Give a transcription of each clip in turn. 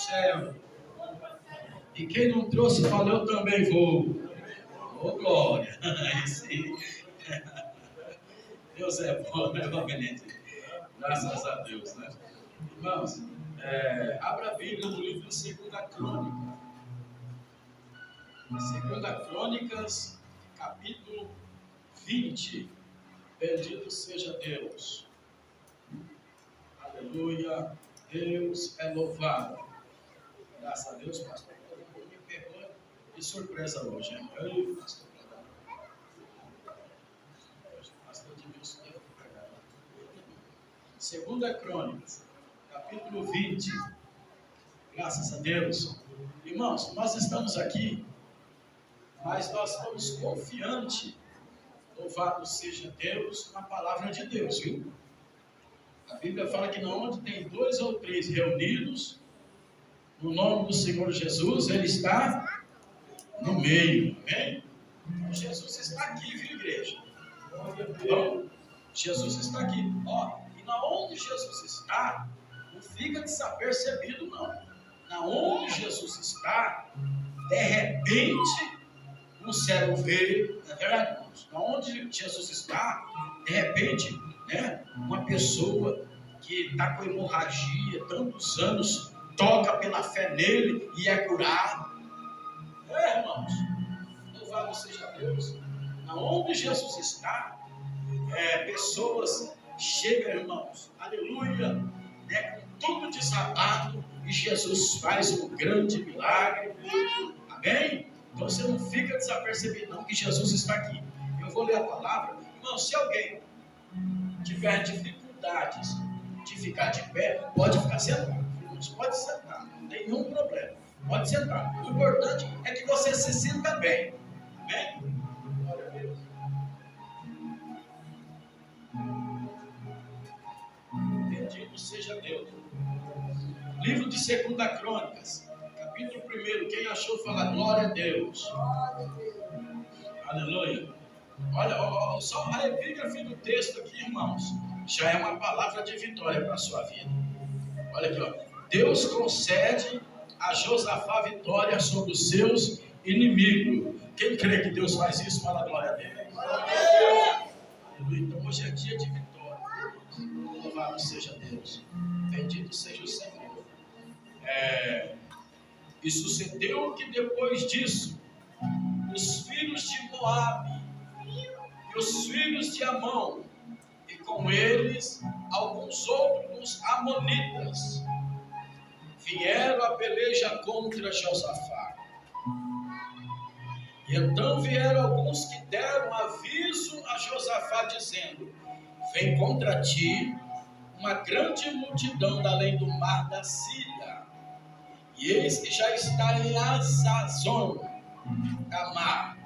céu. E quem não trouxe, fala, eu também vou. Ô, glória. Aí sim. Deus é bom, né, Benedito? Graças a Deus, né? Irmãos, abra a Bíblia no livro de 2 Crônicas. 2 Crônicas, capítulo 20. Bendito seja Deus. Aleluia. Deus é louvado. Graças a Deus, pastor. Me pegou de surpresa hoje, hein? Eu, pastor. Pastor de Deus, 2 Crônicas, capítulo 20. Graças a Deus. Irmãos, nós estamos aqui, mas nós estamos confiantes, louvado seja Deus, na palavra de Deus, viu? A Bíblia fala que onde tem 2 ou 3 reunidos, no nome do Senhor Jesus, Ele está no meio, amém? Então, Jesus está aqui, viu, igreja? Então, Jesus está aqui, ó, e na onde Jesus está, não fica desapercebido, não. Na onde Jesus está, de repente, o céu veio, não é verdade, irmãos? Na onde Jesus está, de repente, né, uma pessoa que está com hemorragia, tantos anos, toca pela fé nele e é curado. Irmãos, louvado seja Deus. Na onde Jesus está, pessoas chegam, irmãos, aleluia, né, com tudo desabado, e Jesus faz um grande milagre, amém? Então você não fica desapercebido não, que Jesus está aqui. Eu vou ler a palavra. Irmão, se alguém tiver dificuldades de ficar de pé, pode ficar sentado, pode sentar, não tem nenhum problema, pode sentar. O importante é que você se sinta bem, amém? Glória a Deus. Bendito seja Deus. Livro de 2 Crônicas, capítulo 1. Quem achou, fala glória a Deus. Aleluia. Olha, só a epígrafe do texto aqui, irmãos, já é uma palavra de vitória para a sua vida. Olha aqui, ó. Deus concede a Josafá vitória sobre os seus inimigos. Quem crê que Deus faz isso, fala glória a Deus. Aleluia. Então hoje é dia de vitória. Louvado seja Deus. Bendito seja o Senhor. E sucedeu que depois disso, os filhos de Moabe e os filhos de Amon, e com eles alguns outros amonitas, vieram a peleja contra Josafá. E então vieram alguns que deram aviso a Josafá, dizendo: vem contra ti uma grande multidão da além do mar da Síria, e eis que já está em Hazazon Tamar,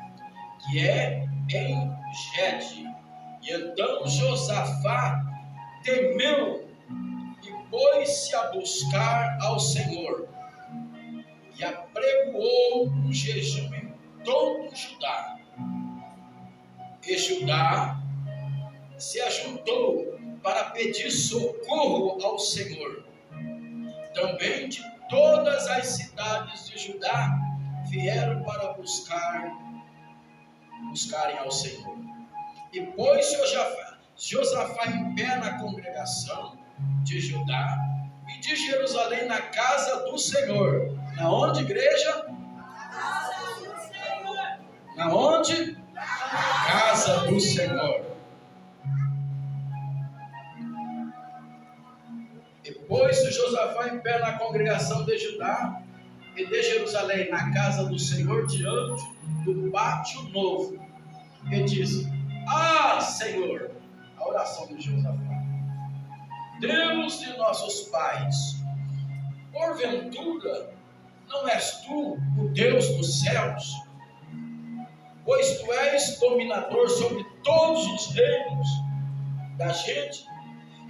que é em Gede. E então Josafá temeu e pôs-se a buscar ao Senhor, e apregoou um jejum em todo Judá. E Judá se ajuntou para pedir socorro ao Senhor. Também de todas as cidades de Judá vieram para buscarem ao Senhor. E pôs Josafá em pé na congregação de Judá e de Jerusalém na casa do Senhor. Na onde, igreja? Na casa do Senhor. Na onde? Na casa do Senhor. E pôs Josafá em pé na congregação de Judá e de Jerusalém na casa do Senhor diante do pátio novo. E disse: ah, Senhor, a oração de Josafá, Deus de nossos pais, porventura não és tu o Deus dos céus? Pois tu és dominador sobre todos os reinos da gente,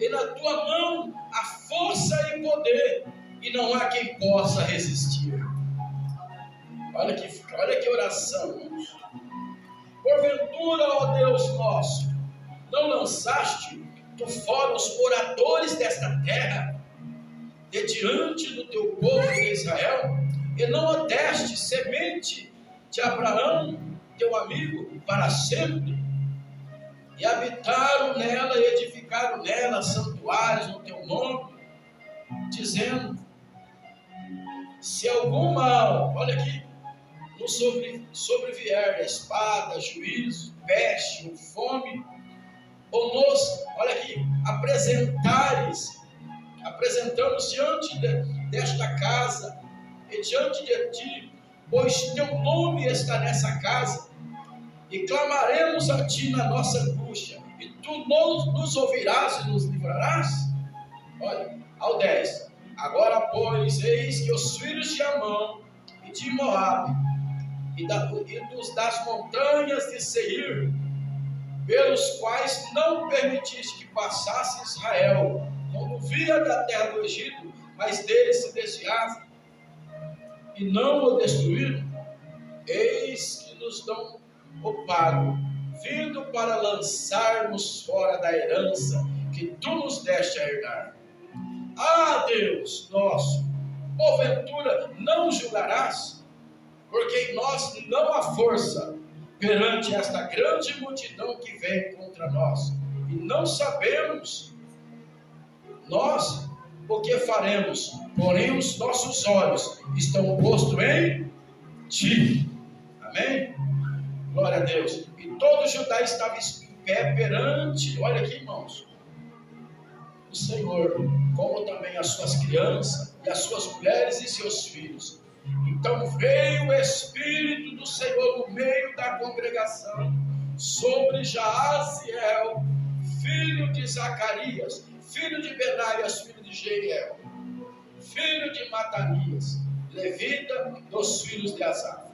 e na tua mão há força e poder, e não há quem possa resistir. Olha que oração, irmãos. Porventura, ó Deus nosso, não lançaste tu fora os moradores desta terra, de diante do teu povo de Israel, e não a deste semente de Abraão, teu amigo, para sempre, e habitaram nela e edificaram nela santuários no teu nome, dizendo: se algum mal, olha aqui, nos sobrevier a espada, juízo, peste ou fome, ou nos, olha aqui, apresentamos diante desta casa e diante de ti, pois teu nome está nessa casa, e clamaremos a ti na nossa angústia, e tu nos ouvirás e nos livrarás. Olha, ao 10. Agora, pois, eis que os filhos de Amon e de Moabe e das montanhas de Seir, pelos quais não permitiste que passasse Israel, quando via da terra do Egito, mas deles se desviava, e não o destruíram, eis que nos dão o pago, vindo para lançarmos fora da herança que tu nos deste a herdar. Ah, Deus nosso, porventura não julgarás, porque em nós não há força perante esta grande multidão que vem contra nós, e não sabemos nós o que faremos, porém os nossos olhos estão postos em ti. Amém? Glória a Deus. E todo Judá estava em pé perante, olha aqui, irmãos, o Senhor, como também as suas crianças, e as suas mulheres e seus filhos. Então veio o Espírito do Senhor no meio da congregação sobre Jaaziel, filho de Zacarias, filho de Benaias, filho de Jeiel, filho de Matanias, levita dos filhos de Asaf.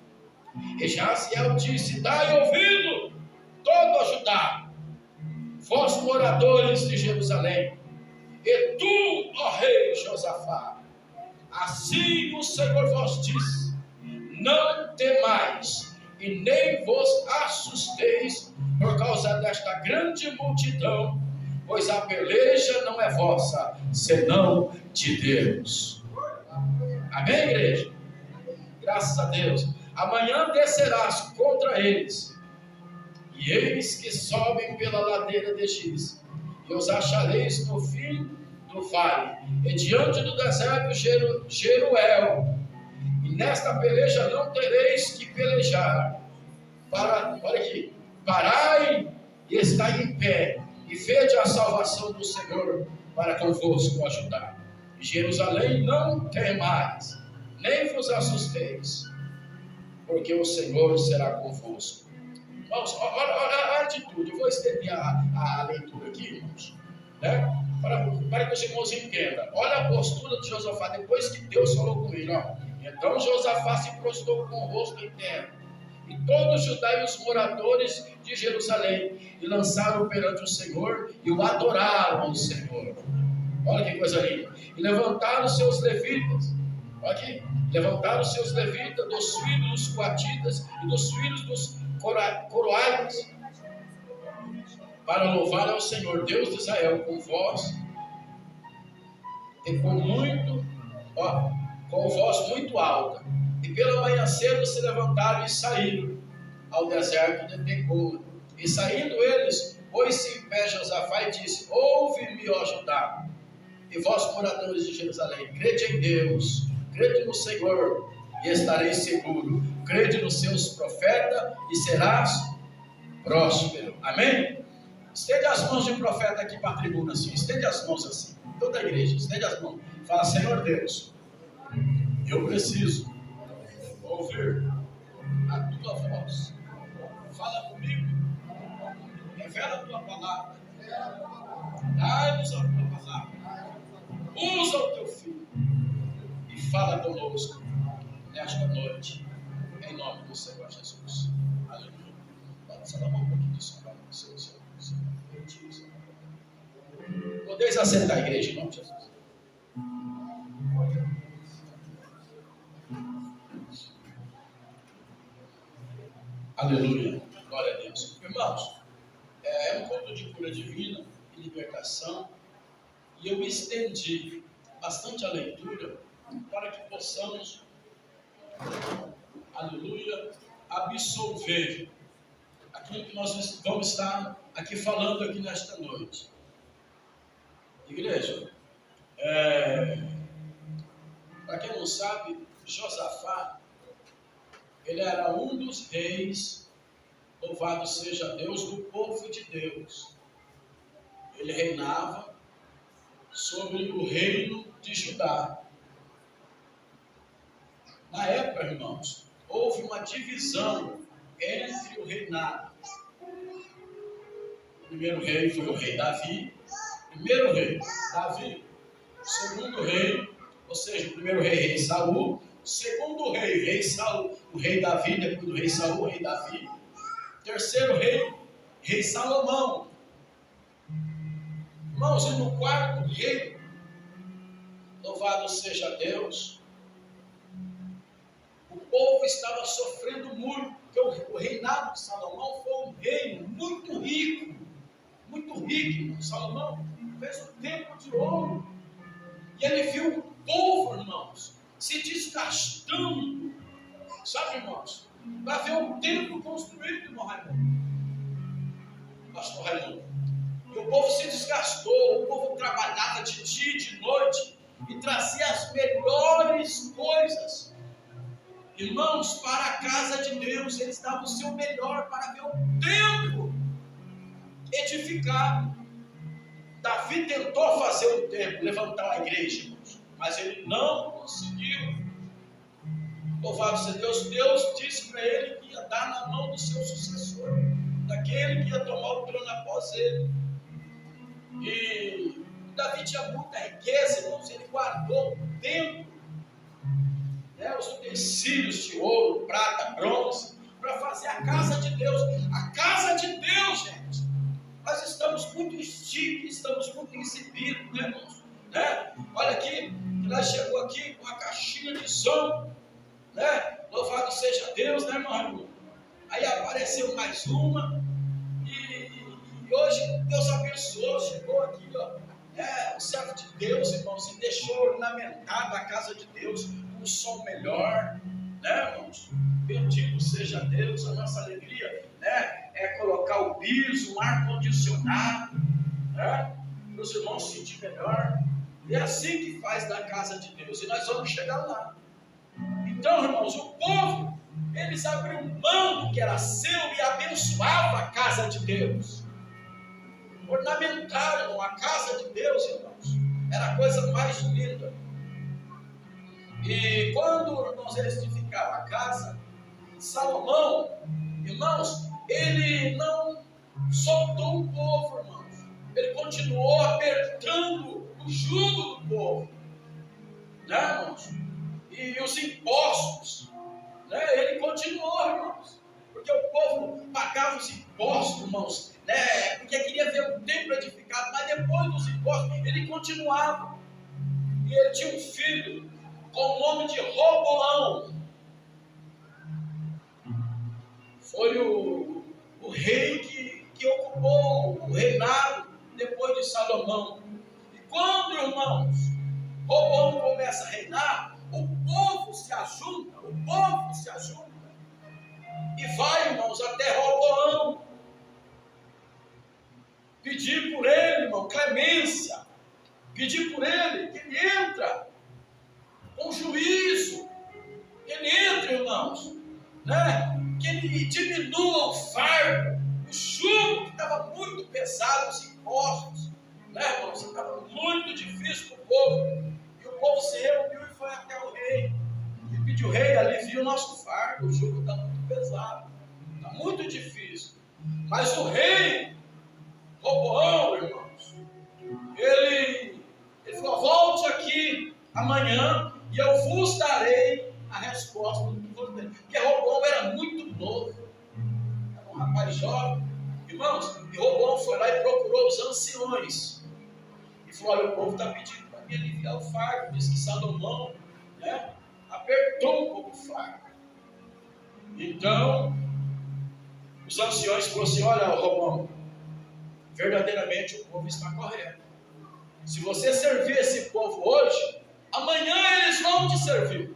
E Jaaziel disse: dai ouvido, todo a Judá, vós moradores de Jerusalém, e tu, ó rei Josafá, assim o Senhor vos diz: não temais, e nem vos assusteis por causa desta grande multidão, pois a peleja não é vossa, senão de Deus. Amém, igreja? Graças a Deus. Amanhã descerás contra eles, e eis que sobem pela ladeira de Giz, e os achareis no fim do vale, e diante do deserto Jeruel. E nesta peleja não tereis que pelejar. Olha aqui, parai e estai em pé, e vede a salvação do Senhor para convosco ajudar. Jerusalém, não temais, nem vos assusteis, porque o Senhor será convosco. Irmãos, olha a atitude. Eu vou estender a leitura aqui, irmãos, né? Para que os irmãos entendam. Olha a postura de Josafá depois que Deus falou com ele. Ó. Então Josafá se prostrou com o rosto em terra, e todos os Judá e os moradores de Jerusalém, e lançaram perante o Senhor e o adoraram ao Senhor. Olha que coisa linda. E levantaram seus levitas. Olha aqui. Levantaram seus levitas, dos filhos dos coatitas e dos filhos dos coroaitas, para louvar ao Senhor Deus de Israel com voz e com voz muito alta. E pela manhã cedo se levantaram e saíram ao deserto de Tecoa. E saindo eles, pôs-se em pé Josafá e disse: ouve-me, ó Judá, e vós moradores de Jerusalém, crede em Deus, crede no Senhor e estareis seguro, crede nos seus profetas e serás próspero. Amém? Estende as mãos de profeta aqui para a tribuna assim, estende as mãos assim, toda a igreja, estende as mãos, fala: Senhor Deus, eu preciso ouvir a tua voz, fala comigo, revela a tua palavra, dai-nos a tua palavra, usa o teu filho e fala conosco nesta noite, em nome do Senhor Jesus. Aleluia. Pode ser um pouquinho disso para o Senhor. Podeis assentar a igreja, em nome de Jesus. Aleluia. Glória a Deus. Irmãos, é um culto de cura divina e libertação, e eu estendi bastante a leitura, para que possamos, aleluia, absolver aquilo que nós vamos estar aqui falando aqui nesta noite. Igreja, para quem não sabe, Josafá, ele era um dos reis, louvado seja Deus, do povo de Deus. Ele reinava sobre o reino de Judá. Na época, irmãos, houve uma divisão entre o reinado. O primeiro rei foi o rei Davi. Primeiro rei, Davi. O segundo rei, ou seja, o primeiro rei Saul. O segundo rei Saul, o rei Davi, depois do rei Saul, o rei Davi. O terceiro rei Salomão. Irmãos, e no quarto rei, louvado seja Deus, o povo estava sofrendo muito, porque o reinado de Salomão foi um reino muito rico, irmão. Salomão fez um templo de ouro, e ele viu o povo, irmãos, se desgastando, sabe, irmãos, para ver o templo construído, irmão Raimundo, pastor Raimundo. E o povo se desgastou, o povo trabalhava de dia e de noite, e trazia as melhores coisas, irmãos, para a casa de Deus. Eles davam o seu melhor para ver o templo edificado. Davi tentou fazer o templo, levantar a igreja, irmãos, mas ele não conseguiu. Louvado seja Deus. Deus disse para ele que ia dar na mão do seu sucessor, daquele que ia tomar o trono após ele. E Davi tinha muita riqueza, irmãos. Ele guardou o templo, os utensílios de ouro, prata, bronze, para fazer a casa de Deus. A casa de Deus, gente. Nós estamos muito chiques, estamos muito exibidos, né, irmãos? Olha aqui, que nós chegou aqui com a caixinha de som, né? Louvado seja Deus, né, irmão? Aí apareceu mais uma, e hoje Deus abençoou, chegou aqui, o servo de Deus, irmãos, e deixou ornamentada a casa de Deus com um som melhor, né, irmãos? Bendito seja Deus. A nossa alegria, é colocar o piso, um ar-condicionado, para os irmãos se sentir melhor. E é assim que faz da casa de Deus, e nós vamos chegar lá. Então, irmãos, o povo, eles abriram mão do que era seu e abençoavam a casa de Deus. Ornamentaram a casa de Deus, irmãos. Era a coisa mais linda. E quando, irmãos, eles edificaram a casa, Salomão, irmãos, ele não soltou o povo, irmãos. Ele continuou apertando o jugo do povo, né, irmãos? E os impostos, ele continuou, irmãos, porque o povo pagava os impostos, irmãos, porque queria ver o templo edificado, mas depois dos impostos, ele continuava. E ele tinha um filho com o nome de Roboão. Foi o rei que ocupou o reinado depois de Salomão. E quando, irmãos, Roboão começa a reinar, o povo se ajunta, e vai, irmãos, até Roboão, pedir por ele, irmão, clemência, pedir por ele que ele entra com juízo, que ele entre, irmãos, que ele diminua o fardo, o jugo que estava muito pesado, os impostos, irmãos, estava muito difícil para o povo. E o povo se reuniu e foi até o rei e pediu: rei, alivia o nosso fardo, o jugo está muito pesado, está muito difícil. Mas o rei Roboão, irmãos, ele falou: volte aqui amanhã e eu vos darei a resposta do que você tem. Porque Roboão era muito novo, era um rapaz jovem, irmãos. E Roboão foi lá e procurou os anciões e falou: olha, o povo está pedindo para me aliviar o fardo. Diz que Salomão, apertou um pouco o fardo. Então os anciões falaram assim: olha, Roboão, verdadeiramente o povo está correto. Se você servir esse povo hoje, Amanhã eles vão te servir.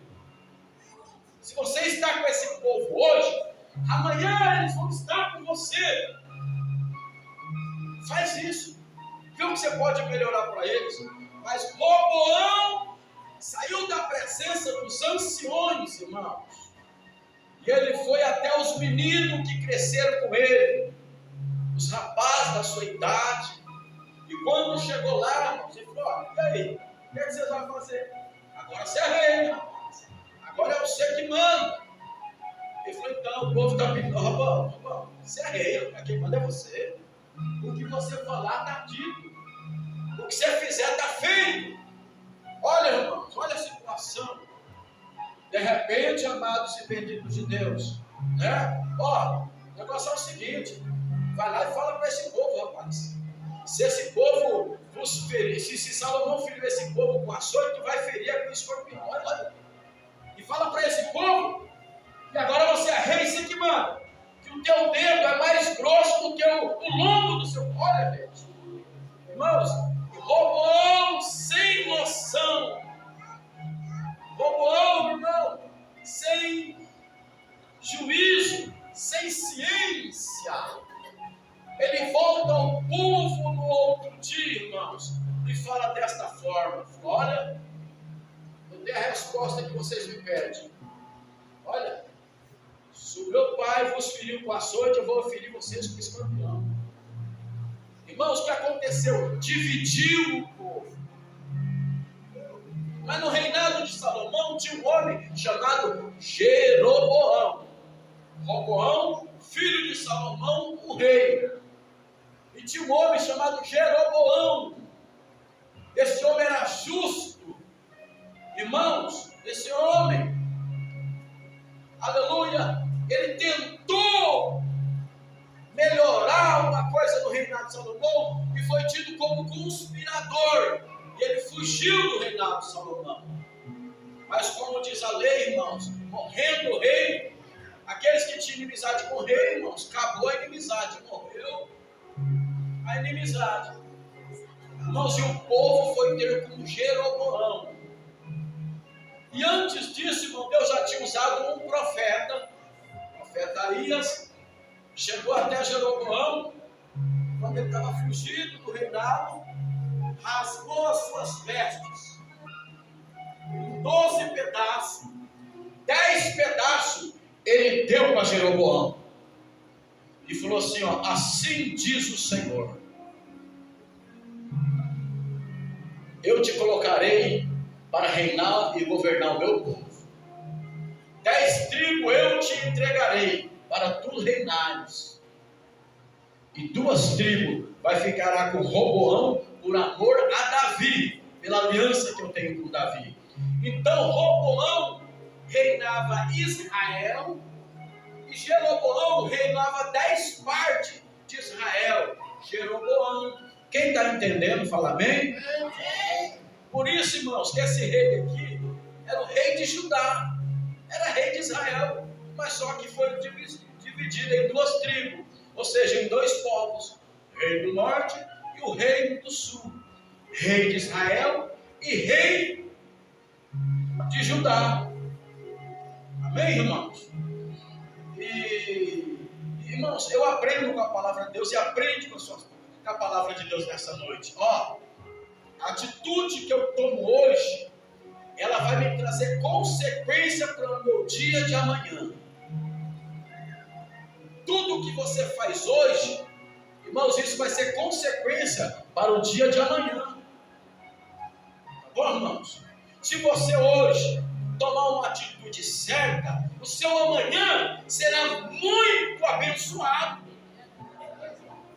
Se você está com esse povo hoje, amanhã eles vão estar com você. Faz isso. Vê o que você pode melhorar para eles. Mas Roboão saiu da presença dos anciões, irmãos. E ele foi até os meninos que cresceram com ele, os rapazes da sua idade. E quando chegou lá, irmãos, ele falou: olha, e aí? O que é que vocês vão fazer? Agora você é rei, rapaz. Agora é você que manda. Ele falou: então, o povo está pedindo: Roboão, você é rei, quem manda é você. O que você falar está dito. O que você fizer está feito. Olha, irmãos, olha a situação. De repente, amados e benditos de Deus, né? Ó, o negócio é o seguinte: vai lá e fala para esse povo, rapaz. Se esse povo vos ferir, se Salomão feriu esse povo com açoite, tu vai ferir com escorpião. Olha. E fala para esse povo que agora você é rei, você que manda. Que o teu dedo é mais grosso do que o lombo do seu. Olha, Deus. Irmãos, Roboão sem noção. Roboão, irmão, sem juízo, sem ciência. Ele volta ao povo no outro dia, irmãos, e fala desta forma: olha, eu tenho a resposta que vocês me pedem. Olha, se o meu pai vos feriu com açoite, eu vou ferir vocês com escorpião. Irmãos, o que aconteceu? Dividiu o povo. Mas no reinado de Salomão tinha um homem chamado Jeroboão. Roboão, filho de Salomão, o rei. E tinha um homem chamado Jeroboão. Esse homem era justo. Irmãos, esse homem, aleluia, ele tentou melhorar uma coisa no reinado de Salomão e foi tido como conspirador. E ele fugiu do reinado de Salomão. Mas como diz a lei, irmãos, morrendo o rei, aqueles que tinham inimizade com o rei, irmãos, acabou a inimizade, morreu a inimizade. Irmãos, e o povo foi ter com Jeroboão. E antes disso, irmão, Deus já tinha usado um profeta, o profeta Aías, chegou até Jeroboão, quando ele estava fugido do reinado, rasgou as suas vestes em 12 pedaços, 10 pedaços ele deu para Jeroboão e falou assim: ó, assim diz o Senhor, eu te colocarei para reinar e governar o meu povo. 10 tribos eu te entregarei para tu reinares, e 2 tribos vai ficar com Roboão por amor a Davi, pela aliança que eu tenho com Davi. Então Roboão reinava Israel e Jeroboão reinava 10 partes de Israel. Jeroboão, quem está entendendo, fala amém? Por isso, irmãos, que esse rei aqui era o rei de Judá, era rei de Israel, mas só que foi dividido em 2 tribos, ou seja, em 2 povos, rei do norte e o rei do sul, rei de Israel e rei de Judá. Amém, irmãos? E irmãos, eu aprendo com a palavra de Deus e aprende com a palavra de Deus nessa noite. Ó, a atitude que eu tomo hoje, ela vai me trazer consequência para o meu dia de amanhã. Tudo que você faz hoje, irmãos, isso vai ser consequência para o dia de amanhã. Tá bom, irmãos? Se você hoje tomar uma atitude certa, o seu amanhã será muito abençoado.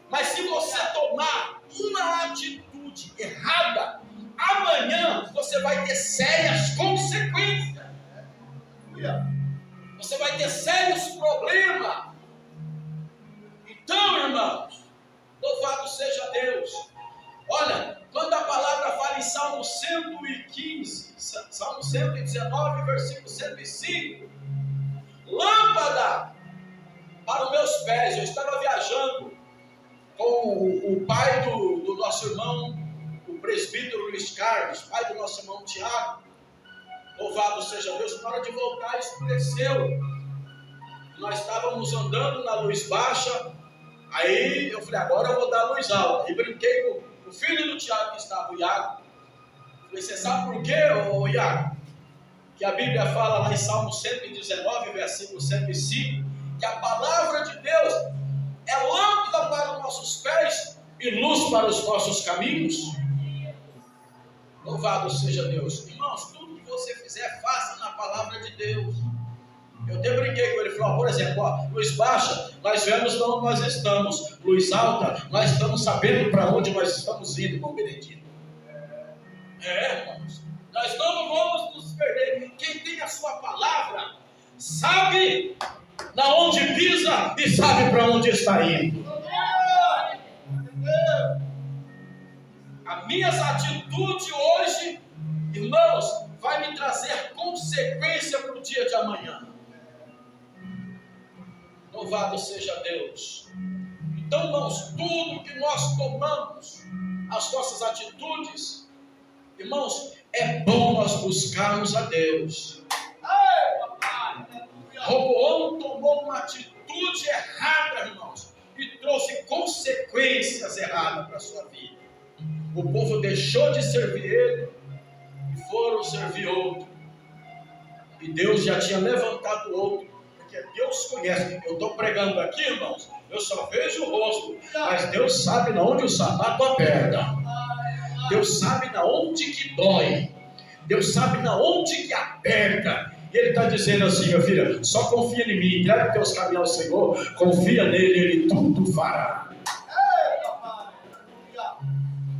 Mas se você tomar uma atitude errada, amanhã você vai ter sérias consequências. Você vai ter sérios problemas. Então, irmãos, louvado seja Deus. Olha, quando a palavra fala em Salmo 115, Salmo 119, versículo 105, lâmpada para os meus pés. Eu estava viajando com o pai do nosso irmão, o presbítero Luiz Carlos, pai do nosso irmão Tiago, Louvado seja Deus. Na hora de voltar, escureceu. Nós estávamos andando na luz baixa. Aí eu falei, agora eu vou dar a luz alta. E brinquei com o filho do Tiago, que estava, o Iago. Falei, você sabe por quê, ô Iago? Que a Bíblia fala lá em Salmo 119, versículo 105, que a palavra de Deus é lâmpada para os nossos pés e luz para os nossos caminhos. Louvado seja Deus. Irmãos, tudo que você fizer, faça na palavra de Deus. Eu até brinquei com ele, falou, por exemplo, luz baixa, nós vemos onde nós estamos. Luz alta, nós estamos sabendo para onde nós estamos indo, irmão Benedito. Irmãos, nós não vamos nos perder. Quem tem a sua palavra, sabe na onde pisa e sabe para onde está indo. As minhas atitudes hoje, irmãos, vai me trazer consequência para o dia de amanhã. Louvado seja Deus. Então, irmãos, tudo que nós tomamos, as nossas atitudes, irmãos, é bom nós buscarmos a Deus. Roboão tomou uma atitude errada, irmãos, e trouxe consequências erradas para a sua vida. O povo deixou de servir ele e foram servir outro. E Deus já tinha levantado outro, porque Deus conhece. Eu estou pregando aqui, irmãos, eu só vejo o rosto, mas Deus sabe na onde o sapato aperta. Deus sabe na onde que dói. Deus sabe na onde que aperta. E Ele está dizendo assim, minha filha, só confia em mim, entrega teus caminhos ao Senhor, confia nele, Ele tudo fará.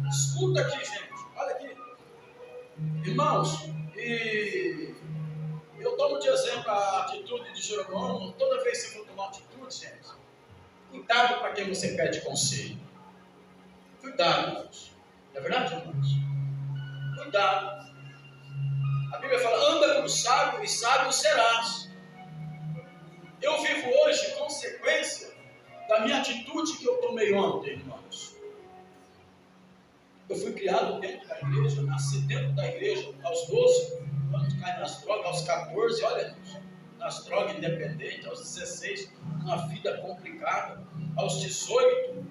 Escuta aqui, gente, olha aqui, irmãos, e eu tomo de exemplo a atitude de Jeroboão. Toda vez que você for tomar atitude, gente, cuidado para quem você pede conselho. Cuidado, irmãos. Não é verdade, irmãos? Cuidado. A Bíblia fala, anda como sábio e sábio serás. Eu vivo hoje consequência da minha atitude que eu tomei ontem, irmãos. Eu fui criado dentro da igreja, nasci dentro da igreja aos 12 anos, caí nas drogas, aos 14, olha, nas drogas independentes, aos 16, uma vida complicada, aos 18,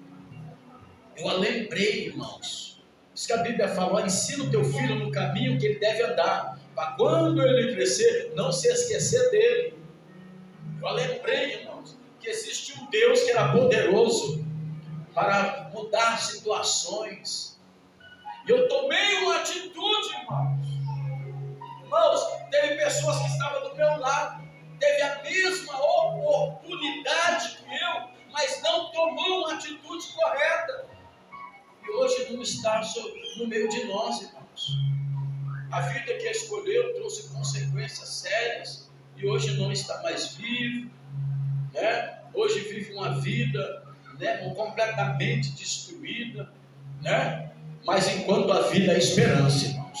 eu a lembrei, irmãos. Isso que a Bíblia falou, ensina o teu filho no caminho que ele deve andar, para quando ele crescer, não se esquecer dele. Eu a lembrei, irmãos, que existe um Deus que era poderoso para mudar situações. E eu tomei uma atitude, irmãos. Irmãos, teve pessoas que estavam do meu lado, teve a mesma oportunidade que eu, mas não tomou uma atitude correta. E hoje não está no meio de nós, irmãos. A vida que escolheu trouxe consequências sérias, e hoje não está mais vivo, né? Hoje vive uma vida, né, completamente destruída, né? Mas enquanto a vida é esperança, irmãos.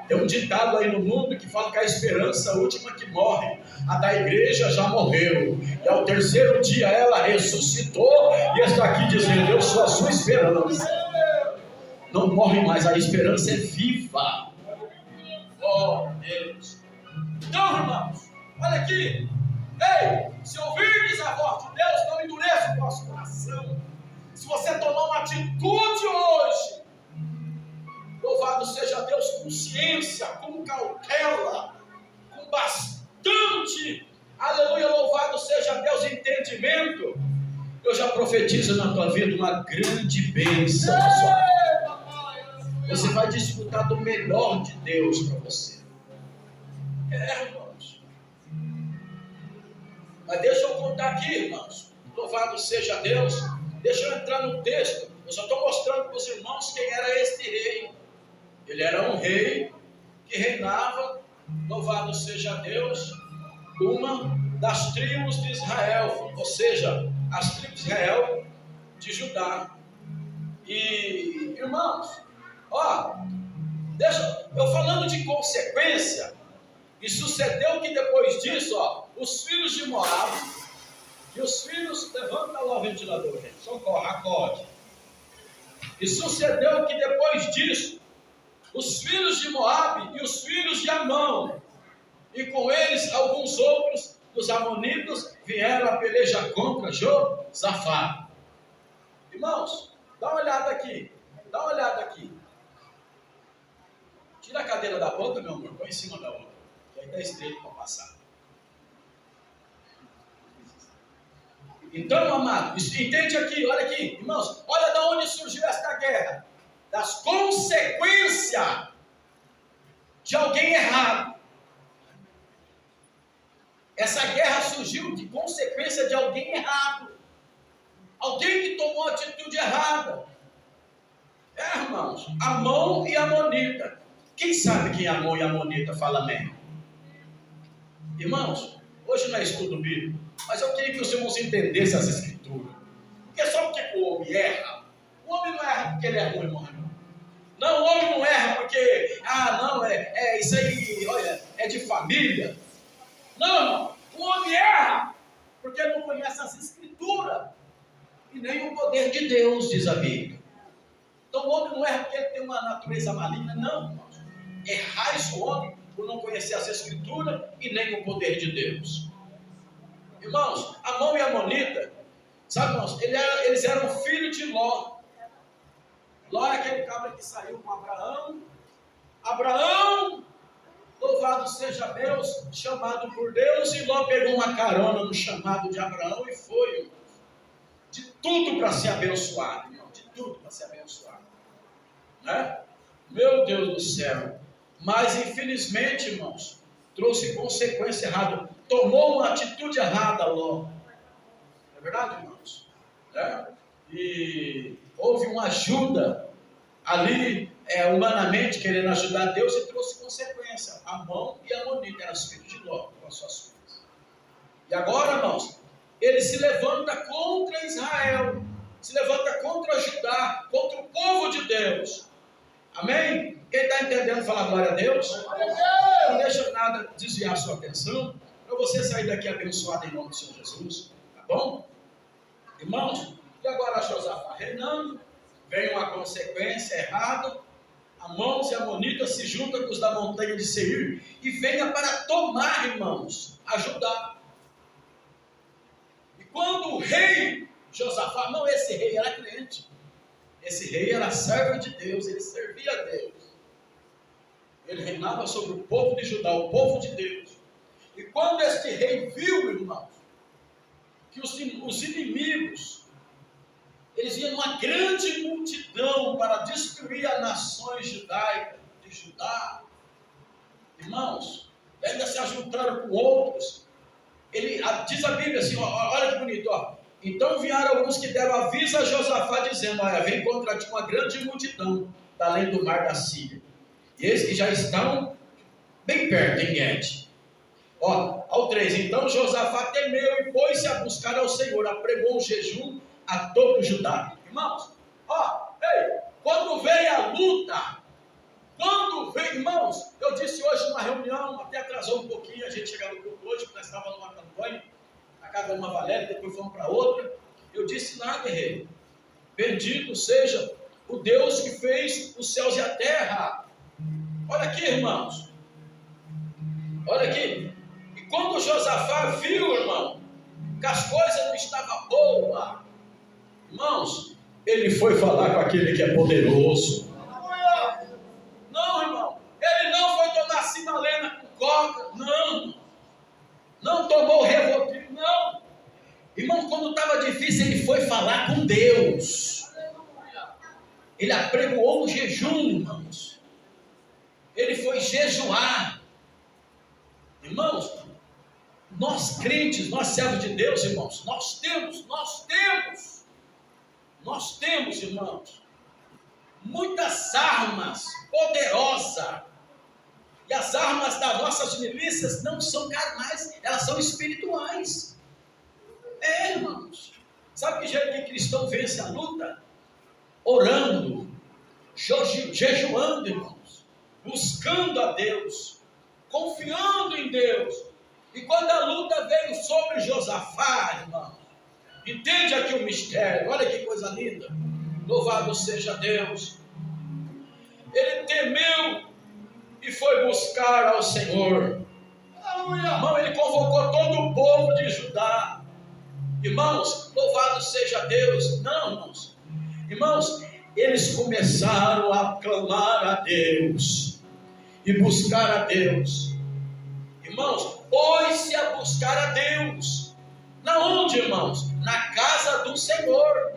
Tem um ditado aí no mundo que fala que a esperança é a última que morre. A da igreja já morreu, e ao terceiro dia ela ressuscitou e está aqui dizendo, eu sou a sua esperança. Não morre mais, a esperança é viva. Oh Deus. Então, irmãos, olha aqui. Ei, se ouvirdes a voz de Deus, não endureça o vosso coração. Se você tomar uma atitude hoje, louvado seja Deus, com ciência, com cautela, com bastante, aleluia, louvado seja Deus, entendimento, eu já profetizo na tua vida uma grande bênção na sua vida. Você vai desfrutar do melhor de Deus para você. Irmãos. Mas deixa eu contar aqui, irmãos, louvado seja Deus. Deixa eu entrar no texto. Eu só estou mostrando para os irmãos quem era este rei. Ele era um rei que reinava, louvado seja Deus, uma das tribos de Israel, ou seja, as tribos de Israel de Judá. E, irmãos, deixa eu falando de consequência, e sucedeu que depois disso, os filhos de Moabe, e os filhos, levanta lá o ventilador, gente, socorro, acorde. E sucedeu que depois disso, os filhos de Moabe e os filhos de Amon, e com eles alguns outros dos amonitas vieram a pelejar contra Josafá. Irmãos, dá uma olhada aqui, tira a cadeira da boca, meu amor, põe em cima da outra, que aí está estreito para passar. Então, amado, entende aqui, olha aqui, irmãos, olha de onde surgiu esta guerra, das consequências de alguém errado. Essa guerra surgiu de consequência de alguém errado, alguém que tomou atitude errada. Irmãos, Amon e Amonita. Quem sabe quem é Amon e Amonita? Fala amém. Irmãos, hoje não é estudo bíblico, mas eu queria que os irmãos entendessem as escrituras. Porque só porque o homem erra, o homem não erra porque ele é ruim, irmão. Não, o homem não erra porque, isso aí, olha, é de família. Não, irmão, o homem erra porque ele não conhece as escrituras e nem o poder de Deus, diz a Bíblia. Então o homem não erra porque ele tem uma natureza maligna, não, irmãos. Errais o homem por não conhecer as escrituras e nem o poder de Deus. Irmãos, Amon e Amonita, sabe, irmãos, eles eram filhos de Ló. Ló é aquele cabra que saiu com Abraão. Abraão, louvado seja Deus, chamado por Deus, e Ló pegou uma carona no chamado de Abraão e foi, irmãos, de tudo para ser abençoado, irmão, de tudo para ser abençoado, né? Meu Deus do céu. Mas infelizmente, irmãos, trouxe consequência errada, tomou uma atitude errada, Ló. Não é verdade, irmãos? E houve uma ajuda ali, humanamente, querendo ajudar Deus, e trouxe consequência. Amon e Amonita eram os filhos de Ló, com as suas filhas. E agora, irmãos, ele se levanta contra Israel, se levanta contra Judá, contra o povo de Deus. Amém? Quem está entendendo, fala glória a Deus. Não deixa nada desviar sua atenção, para você sair daqui abençoado em nome do Senhor Jesus, tá bom? Irmãos, e agora Josafá reinando, vem uma consequência errada. Amon e Amonitas se juntam com os da montanha de Seir e venha para tomar, irmãos, ajudar. E quando o rei Josafá, não, esse rei era crente, esse rei era servo de Deus, ele servia a Deus, ele reinava sobre o povo de Judá, o povo de Deus. E quando este rei viu, irmãos, que os inimigos, eles iam uma grande multidão para destruir as nações judaicas de Judá, irmãos, ainda se ajuntaram com outros. Diz a Bíblia assim, olha que bonito, ó. Então vieram alguns que deram aviso a Josafá, dizendo: olha, vem contra ti uma grande multidão da além do mar da Síria, e eles que já estão bem perto em Gede. Ao 3, então Josafá temeu e pôs-se a buscar ao Senhor, apregou um jejum a todo Judá. Irmãos, quando veio a luta, irmãos, eu disse hoje numa reunião, até atrasou um pouquinho, a gente chegou no grupo hoje, porque nós estávamos numa campanha, na casa de uma Valéria, depois fomos para outra. Eu disse lá, guerreiro, bendito seja o Deus que fez os céus e a terra. Olha aqui, irmãos, olha aqui. E quando Josafá viu, irmão, que as coisas não estavam boas, irmãos, ele foi falar com aquele que é poderoso. Não, irmão, ele não foi tomar cimalena com coca, não tomou Rivotril, não. Irmão, quando estava difícil, ele foi falar com Deus. Ele apregoou o jejum, irmãos. Ele foi jejuar. Irmãos, nós crentes, nós servos de Deus, irmãos, nós temos, irmãos, muitas armas poderosas. E as armas das nossas milícias não são carnais, elas são espirituais. Irmãos, sabe que jeito que cristão vence a luta? Orando, jejuando, irmãos, buscando a Deus, confiando em Deus. E quando a luta veio sobre Josafá, irmãos, entende aqui o mistério, olha que coisa linda, louvado seja Deus. ele temeu e foi buscar ao Senhor. Irmão, ele convocou todo o povo de Judá. Irmãos, louvado seja Deus. Não, irmãos. Irmãos, eles começaram a clamar a Deus e buscar a Deus. Irmãos, pôs-se a buscar a Deus. Na onde, irmãos? Na casa do Senhor.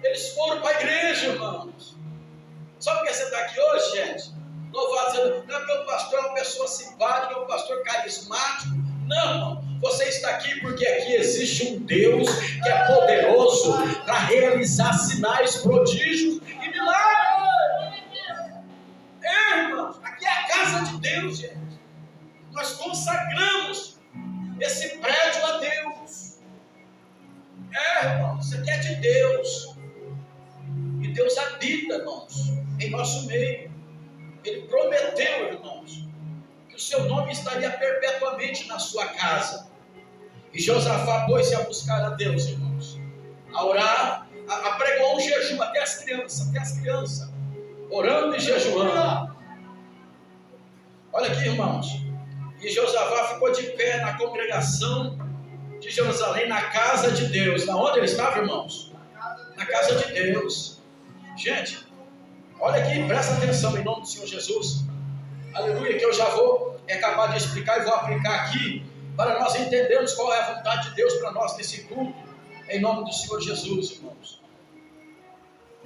Eles foram para a igreja, irmãos. Só porque você está aqui hoje, gente? Louvado seja Deus. Não é porque o pastor é uma pessoa simpática, é um pastor carismático. Não, irmão. Você está aqui porque aqui existe um Deus que é poderoso para realizar sinais, prodígios e milagres. Irmãos, aqui é a casa de Deus, gente. Nós consagramos esse prédio a Deus. Irmão, isso aqui é de Deus. E Deus habita, irmãos, em nosso meio. Ele prometeu, irmãos, que o seu nome estaria perpetuamente na sua casa. E Josafá pôs-se a buscar a Deus, irmãos, a orar, pregou um jejum até as crianças, orando e jejuando. Olha aqui, irmãos. E Josafá ficou de pé na congregação de Jerusalém, na casa de Deus. Na onde ele estava, irmãos? Na casa de Deus. Gente, olha aqui, presta atenção em nome do Senhor Jesus. Aleluia, que eu já vou acabar de explicar e vou aplicar aqui, para nós entendermos qual é a vontade de Deus para nós nesse culto, em nome do Senhor Jesus, irmãos.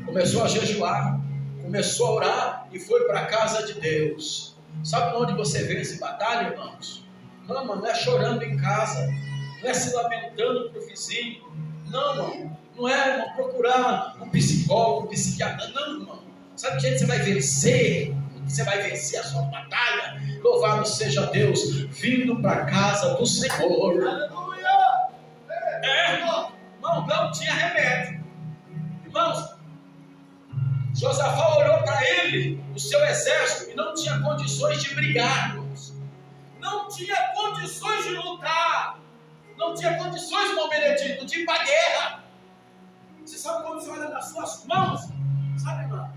Começou a jejuar, começou a orar e foi para a casa de Deus. Sabe onde você vence batalha, irmãos? Não, mano, não é chorando em casa, não é se lamentando para o vizinho, não, mano, não é, irmão, procurar um psicólogo, um psiquiatra, não, irmão. Sabe que jeito você vai vencer? Você vai vencer a sua batalha. Louvado seja Deus, vindo para a casa do Senhor. Aleluia! Irmão, não tinha remédio. Irmãos, Josafá olhou para ele, o seu exército, e não tinha condições de brigar, irmãos. Não tinha condições de lutar. Não tinha condições, irmão Benedito, de ir para a guerra. Você sabe quando você olha nas suas mãos? Sabe, irmão?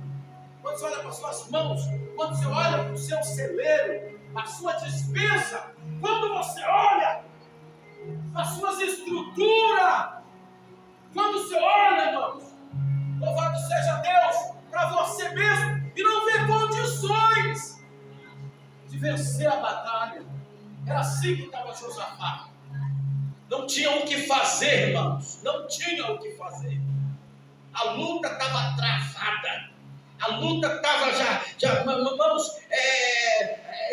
Quando você olha para as suas mãos, quando você olha para o seu celeiro, a sua despensa, quando você olha as suas estruturas, quando você olha, irmãos, louvado seja Deus, para você mesmo, e não vê condições de vencer a batalha. Era assim que estava Josafá. Não tinha o que fazer, irmãos, não tinha o que fazer. A luta estava travada. A luta estava já irmãos,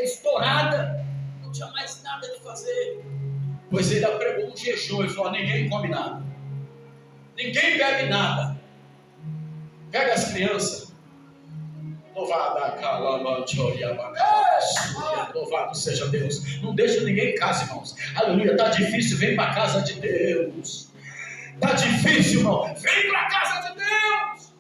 estourada. Não tinha mais nada de fazer. Pois ele pregou um jejum e falou: ninguém come nada, ninguém bebe nada. Pega as crianças. Louvado seja Deus. Não deixa ninguém em casa, irmãos. Aleluia, está difícil, vem para a casa de Deus. Está difícil, irmão, vem para a casa de Deus.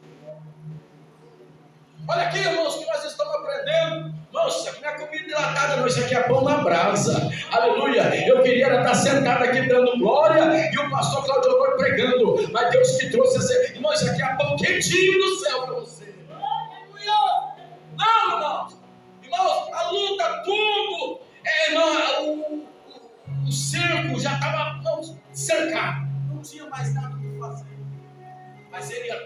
Olha aqui, irmãos, que nós estamos aprendendo. Irmãos, isso aqui não é comida dilatada, não. Isso aqui é pão na brasa. Aleluia. Eu queria estar sentado aqui dando glória e o pastor Claudio Honor pregando. Mas Deus que trouxe esse... Irmão, isso aqui é pão quentinho do céu para você. Aleluia. Não, irmãos. Irmãos, a luta, tudo. Irmão, o cerco já estava cercado. Não tinha mais nada o que fazer. Mas ele ia